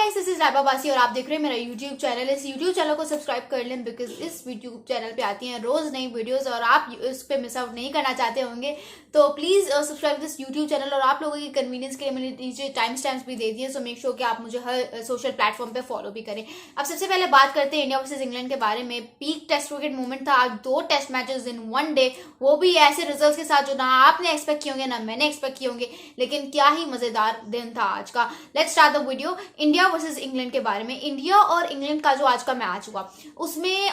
Guys, this is Laiba बासी और आप देख रहे हैं मेरा यूट्यूब चैनल। इस यूट्यूब चैनल को सब्सक्राइब कर लें बिकॉज इस यूट्यूब चैनल पे आती हैं रोज नई वीडियोस और आप इस पे मिस आउट नहीं करना चाहते होंगे तो please subscribe this YouTube channel. और आप लोगों की कन्वीनियंस के लिए मैंने नीचे टाइम स्टैम्प्स भी दे दिए, सो मेक श्योर कि आप मुझे हर सोशल प्लेटफॉर्म पे फॉलो भी करें। अब सबसे पहले बात करते हैं इंडिया वर्सेज इंग्लैंड के बारे में। पीक टेस्ट क्रिकेट मूवमेंट था आज, 2 test matches in one day, वो भी ऐसे रिजल्ट्स के साथ जो ना आपने एक्सपेक्ट किए होंगे ना मैंने एक्सपेक्ट किए होंगे, लेकिन क्या ही मजेदार दिन था आज का। Let's start the video. India versus England के बारे में। इंडिया और इंग्लैंड का जो आज का मैच हुआ उसमें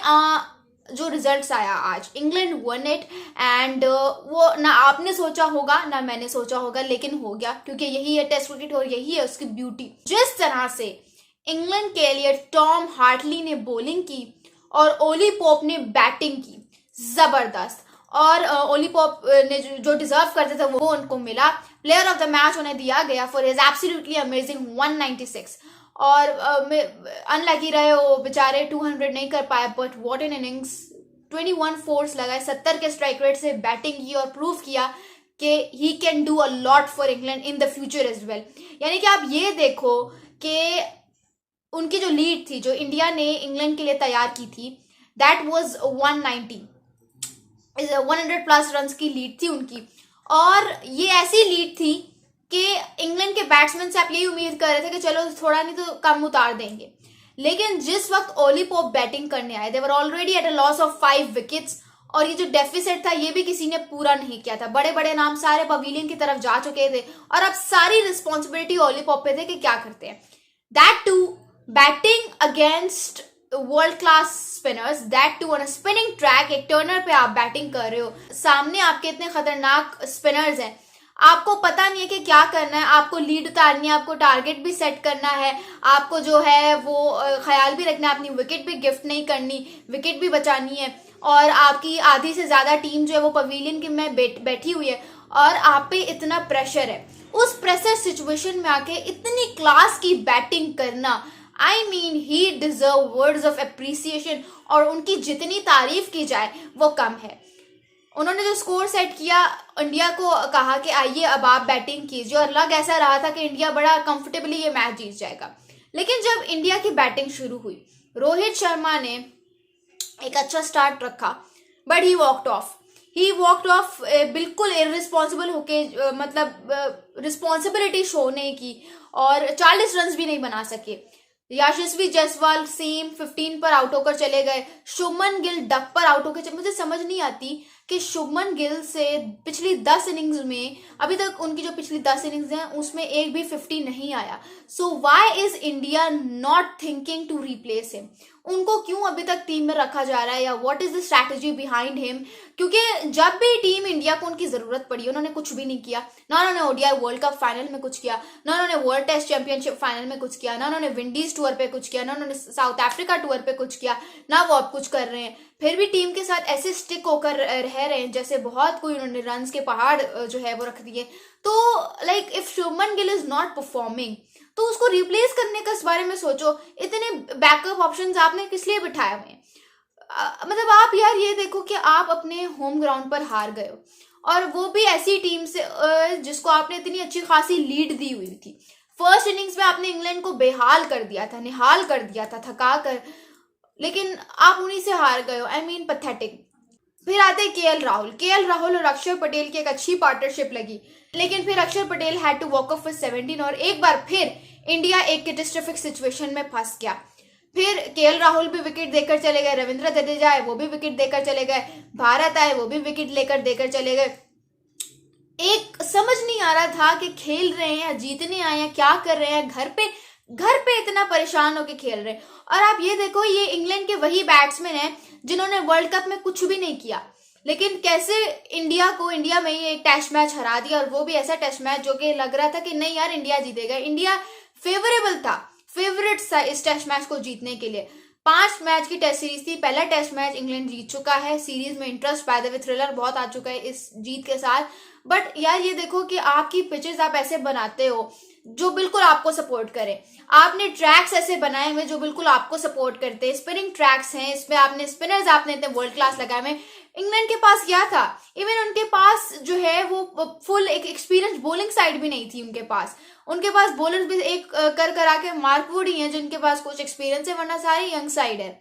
जो रिजल्ट्स आया आज, इंग्लैंड वन इट एंड वो ना आपने सोचा होगा ना मैंने सोचा होगा, लेकिन हो गया क्योंकि यही है टेस्ट क्रिकेट और यही है उसकी ब्यूटी। जिस तरह से इंग्लैंड के लिए टॉम हार्टली ने बॉलिंग की और ओली पोप ने बैटिंग की, जबरदस्त। और ओली पोप ने जो डिजर्व करते थे वो उनको मिला। प्लेयर ऑफ द मैच उन्हें दिया गया फॉर हिज एब्सोल्युटली अमेजिंग 196। और अनलकी रहे वो बेचारे, 200 नहीं कर पाए, but what an innings. 21 force लगाए, 70 के स्ट्राइक रेट से बैटिंग की और प्रूव किया कि he can do a lot for England in the future as well. यानी कि आप ये देखो कि उनकी जो लीड थी जो इंडिया ने इंग्लैंड के लिए तैयार की थी, दैट वाज 190, 100 प्लस रन की लीड थी उनकी। और ये ऐसी लीड थी कि इंग्लैंड के बैट्समैन से आप यही उम्मीद कर रहे थे कि चलो थोड़ा नहीं तो कम उतार देंगे, लेकिन जिस वक्त ओली पोप बैटिंग करने आए they were already at a loss of 5 wickets. और ये जो डेफिसिट था ये भी किसी ने पूरा नहीं किया था। बड़े बड़े नाम सारे पवेलियन की तरफ जा चुके थे और अब सारी रिस्पॉन्सिबिलिटी ओली पोप पे थे कि क्या करते हैं। That too batting against world class spinners, that too on a spinning track. एक टर्नर पे आप बैटिंग कर रहे हो, सामने आपके इतने खतरनाक स्पिनर्स हैं, आपको पता नहीं है कि क्या करना है। आपको लीड उतारनी है, आपको टारगेट भी सेट करना है, आपको जो है वो ख्याल भी रखना है, अपनी विकेट भी गिफ्ट नहीं करनी, विकेट भी बचानी है। और आपकी आधी से ज्यादा टीम जो है वो पवेलियन की में बैठी हुई है और आप पे इतना प्रेशर है। उस प्रेशर सिचुएशन में आके इतनी क्लास की बैटिंग करना, I mean he deserve words of appreciation. और उनकी जितनी तारीफ की जाए वो कम है। उन्होंने जो स्कोर सेट किया, इंडिया को कहा कि आइए अब आप बैटिंग कीजिए, और लग ऐसा रहा था कि इंडिया बड़ा कंफर्टेबली ये मैच जीत जाएगा। लेकिन जब इंडिया की बैटिंग शुरू हुई, रोहित शर्मा ने एक अच्छा स्टार्ट रखा, बट ही वॉकड ऑफ बिल्कुल इररिस्पॉन्सिबल होके, मतलब रिस्पॉन्सिबिलिटी शो नहीं की और 40 रन भी नहीं बना सके। यशस्वी जायसवाल सेम 15 पर आउट होकर चले गए। शुभमन गिल डक पर आउट होकर मुझे समझ नहीं आती कि शुभमन गिल से पिछली 10 इनिंग्स में, अभी तक उनकी जो पिछली 10 इनिंग्स हैं उसमें एक भी 50 नहीं आया। So why is India not thinking to replace him? उनको क्यों अभी तक टीम में रखा जा रहा है, या what is the strategy behind him? क्योंकि जब भी टीम इंडिया को उनकी जरूरत पड़ी उन्होंने कुछ भी नहीं किया। ना उन्होंने ओडीआई वर्ल्ड कप फाइनल में कुछ किया, ना उन्होंने वर्ल्ड टेस्ट चैंपियनशिप फाइनल में कुछ किया, ना उन्होंने विंडीज टूर पे कुछ किया, ना उन्होंने साउथ अफ्रीका टूर पे कुछ किया, ना वो अब कुछ कर रहे हैं। फिर भी टीम के साथ ऐसे स्टिक होकर रह रहे हैं जैसे बहुत कोई उन्होंने रन के पहाड़ जो है वो रख दिए। तो like if Shubman Gill is not performing तो उसको रिप्लेस करने का इस बारे में सोचो। इतने बैकअप ऑप्शंस आपने किस लिए बिठाए हुए हैं? मतलब आप यार ये देखो कि आप अपने होम ग्राउंड पर हार गए हो, और वो भी ऐसी टीम से जिसको आपने इतनी अच्छी खासी लीड दी हुई थी। फर्स्ट इनिंग्स में आपने इंग्लैंड को बेहाल कर दिया था, निहाल कर दिया था, थका कर, लेकिन आप उन्हीं से हार गए हो। I mean pathetic. फिर आते केएल राहुल और अक्षर पटेल की एक अच्छी पार्टनरशिप लगी, लेकिन फिर Axar Patel had to walk off with 17 और एक बार फिर इंडिया एक कैटास्ट्रोफिक सिचुएशन में फंस गया। फिर केएल राहुल भी विकेट देकर चले गए, रविंद्र जडेजा आए वो भी विकेट देकर चले गए, भारत आए वो भी विकेट लेकर देकर चले गए। एक समझ नहीं आ रहा था कि खेल रहे हैं या जीतने आए हैं, क्या कर रहे हैं। घर पे इतना परेशान होकर खेल रहे हैं। और आप ये देखो, ये इंग्लैंड के वही बैट्समैन हैं जिन्होंने वर्ल्ड कप में कुछ भी नहीं किया, लेकिन कैसे इंडिया में ही एक टेस्ट मैच हरा दिया, और वो भी ऐसा टेस्ट मैच जो कि लग रहा था कि नहीं यार इंडिया जीतेगा। इंडिया फेवरेबल था, फेवरेट था इस टेस्ट मैच को जीतने के लिए। 5 मैच की टेस्ट सीरीज थी, पहला टेस्ट मैच इंग्लैंड जीत चुका है। सीरीज में interest, by the way thriller बहुत आ चुका है इस जीत के साथ। बट यार ये देखो कि आपकी पिचेस आप ऐसे बनाते हो जो बिल्कुल आपको सपोर्ट करे। आपने ट्रैक्स ऐसे बनाए हुए जो बिल्कुल आपको सपोर्ट करते हैं, स्पिनिंग ट्रैक्स हैं, इसमें आपने स्पिनर्स आपने इतने वर्ल्ड क्लास लगाए हुए। इंग्लैंड के पास क्या था, इवन उनके पास जो है वो फुल एक एक्सपीरियंस बॉलिंग साइड भी नहीं थी उनके पास। उनके पास बॉलर्स भी एक कर करा के मार्क वुड ही है जिनके पास कुछ एक्सपीरियंस है, वरना सारी यंग साइड है,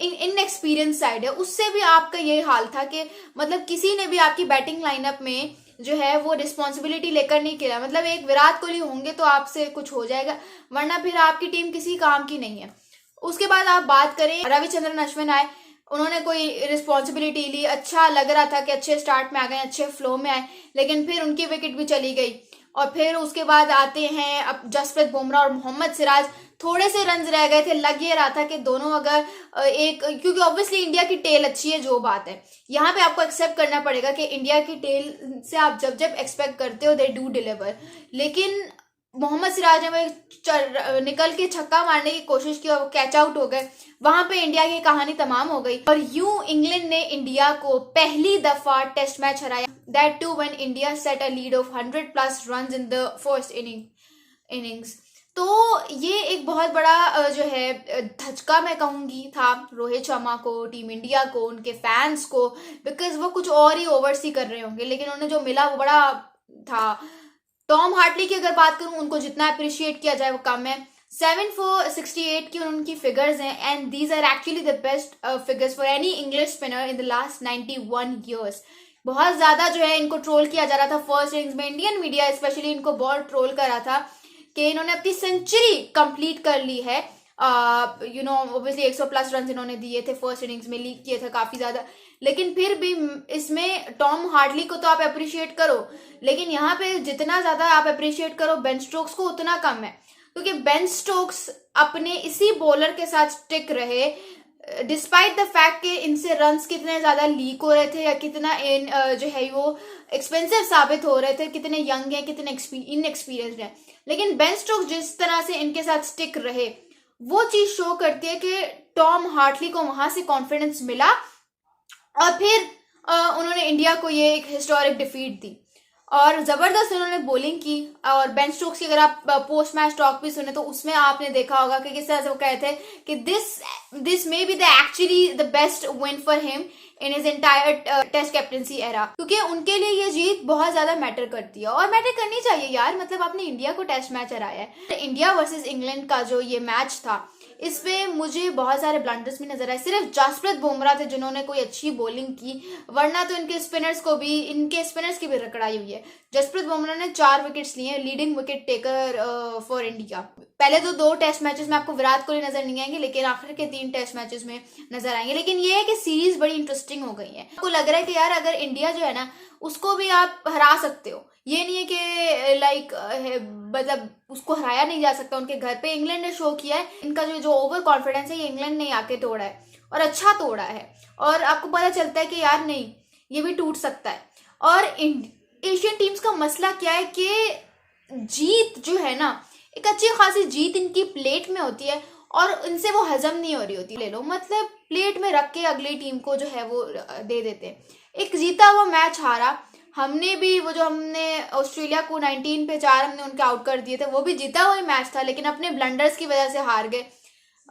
इनएक्सपीरियंस साइड है। उससे भी आपका यही हाल था कि मतलब किसी ने भी आपकी बैटिंग लाइनअप में जो है वो रिस्पॉन्सिबिलिटी लेकर नहीं किया। मतलब एक विराट कोहली होंगे तो आपसे कुछ हो जाएगा, वरना फिर आपकी टीम किसी काम की नहीं है। उसके बाद आप बात करें, रविचंद्रन अश्विन आए, उन्होंने कोई रिस्पॉन्सिबिलिटी ली, अच्छा लग रहा था कि अच्छे स्टार्ट में आ गए, अच्छे फ्लो में आए, लेकिन फिर उनकी विकेट भी चली गई। और फिर उसके बाद आते हैं अब जसप्रीत बुमराह और मोहम्मद सिराज, थोड़े से रन रह गए थे, लग ये रहा था कि दोनों अगर एक, क्योंकि ऑब्वियसली इंडिया की टेल अच्छी है, जो बात है यहाँ पे आपको एक्सेप्ट करना पड़ेगा कि इंडिया की टेल से आप जब जब एक्सपेक्ट करते हो दे डू डिलीवर। लेकिन मोहम्मद सिराज ने निकल के छक्का मारने की कोशिश की और वो कैच आउट हो गए, वहां पे इंडिया की कहानी तमाम हो गई। और यूं इंग्लैंड ने इंडिया को पहली दफा टेस्ट मैच हराया, that too when India set a lead of 100+ runs in the first innings. तो ये एक बहुत बड़ा जो है धचका मैं कहूंगी था रोहित शर्मा को, टीम इंडिया को, उनके फैंस को, बिकॉज वो कुछ और ही ओवर्स ही कर रहे होंगे, लेकिन उन्हें जो मिला वो बड़ा था। टॉम हार्टली की अगर बात करूं, उनको जितना अप्रिशिएट किया जाए वो कम है। 7 for 68 की उनकी फिगर्स हैं, and these are actually the best figures for any English spinner in the last 91 years। बहुत ज्यादा जो है इनको ट्रोल किया जा रहा था फर्स्ट इनिंग्स में, इंडियन मीडिया स्पेशली इनको बहुत ट्रोल कर रहा था कि इन्होंने अपनी सेंचुरी कंप्लीट कर ली है। ऑब्वियसली 100+ रन इन्होंने दिए थे फर्स्ट इनिंग्स में, लीक किए थे काफी ज्यादा, लेकिन फिर भी इसमें टॉम हार्टली को तो आप अप्रिशिएट करो, लेकिन यहाँ पे जितना ज्यादा आप अप्रिशिएट करो बेन स्टोक्स को उतना कम है, क्योंकि बेन स्टोक्स अपने इसी बॉलर के साथ स्टिक रहे डिस्पाइट द फैक्ट कि इनसे रन्स कितने ज्यादा लीक हो रहे थे या कितना जो है वो एक्सपेंसिव साबित हो रहे थे, कितने यंग है, कितने इनएक्सपीरियंस्ड है, लेकिन बेन स्टोक्स जिस तरह से इनके साथ स्टिक रहे वो चीज शो करती है कि टॉम हार्टली को वहां से कॉन्फिडेंस मिला और फिर उन्होंने इंडिया को ये एक हिस्टोरिक डिफीट दी और जबरदस्त उन्होंने बॉलिंग की। और बेन स्टोक्स की अगर आप पोस्ट मैच टॉक भी सुने तो उसमें आपने देखा होगा कि किस तरह से वो कहे थे कि this may be the actually the best win for him in his entire test captaincy era, क्योंकि उनके लिए ये जीत बहुत ज्यादा मैटर करती है और मैटर करनी चाहिए यार। मतलब आपने इंडिया को टेस्ट मैच हराया है। इंडिया वर्सेस इंग्लैंड का जो ये मैच था इसमें मुझे बहुत सारे ब्लंडर्स भी नजर आए। सिर्फ जसप्रीत बुमराह थे जिन्होंने कोई अच्छी बॉलिंग की, वरना तो इनके स्पिनर्स की भी रकड़ाई हुई है। जसप्रीत बुमराह ने 4 विकेट्स लिए, leading wicket taker for India. पहले तो 2 टेस्ट मैचेस में आपको विराट कोहली नजर नहीं आएंगे, लेकिन आखिर के 3 टेस्ट मैचेस में नजर आएंगे। लेकिन ये है कि सीरीज बड़ी इंटरेस्टिंग हो गई है। आपको लग रहा है कि यार अगर इंडिया जो है ना उसको भी आप हरा सकते हो, ये नहीं है कि लाइक मतलब उसको हराया नहीं जा सकता। उनके घर पे इंग्लैंड ने शो किया है, इनका जो ओवर कॉन्फिडेंस है ये इंग्लैंड ने आके तोड़ा है और अच्छा तोड़ा है। और आपको पता चलता है कि यार नहीं, ये भी टूट सकता है। और एशियन टीम्स का मसला क्या है कि जीत जो है ना, एक अच्छी खासी जीत इनकी प्लेट में होती है और इनसे वो हजम नहीं हो रही होती। ले लो मतलब प्लेट में रख के अगली टीम को जो है वो दे देते हैं। एक जीता हुआ मैच हारा, हमने भी वो जो हमने ऑस्ट्रेलिया को 19 पे 4 हमने उनके आउट कर दिए थे, वो भी जीता हुआ मैच था, लेकिन अपने ब्लंडर्स की वजह से हार गए।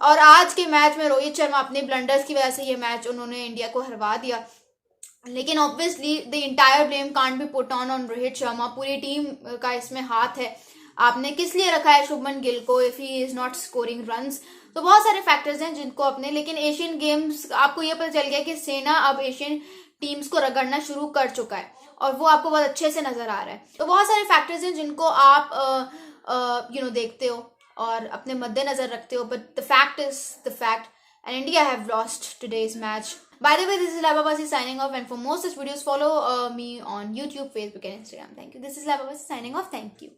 और आज के मैच में रोहित शर्मा अपने ब्लंडर्स की वजह से ये मैच उन्होंने इंडिया को हरवा दिया। लेकिन obviously the entire blame can't be put on Rohit Sharma, पूरी टीम का इसमें हाथ है। आपने किस लिए रखा है शुभमन गिल को if he is not scoring runs? तो बहुत सारे फैक्टर्स हैं जिनको अपने, लेकिन एशियन गेम्स आपको ये पता चल गया कि सेना अब एशियन टीम्स को रगड़ना शुरू कर चुका है और वो आपको बहुत अच्छे से नजर आ रहा है। तो बहुत सारे फैक्टर्स हैं जिनको आप देखते हो और अपने मद्देनजर रखते हो, but the fact is the fact and India have lost today's match. By the way, this is Lababasi signing off, and for more such videos follow me on YouTube, Facebook and Instagram. Thank you. This is Lababasi signing off. Thank you.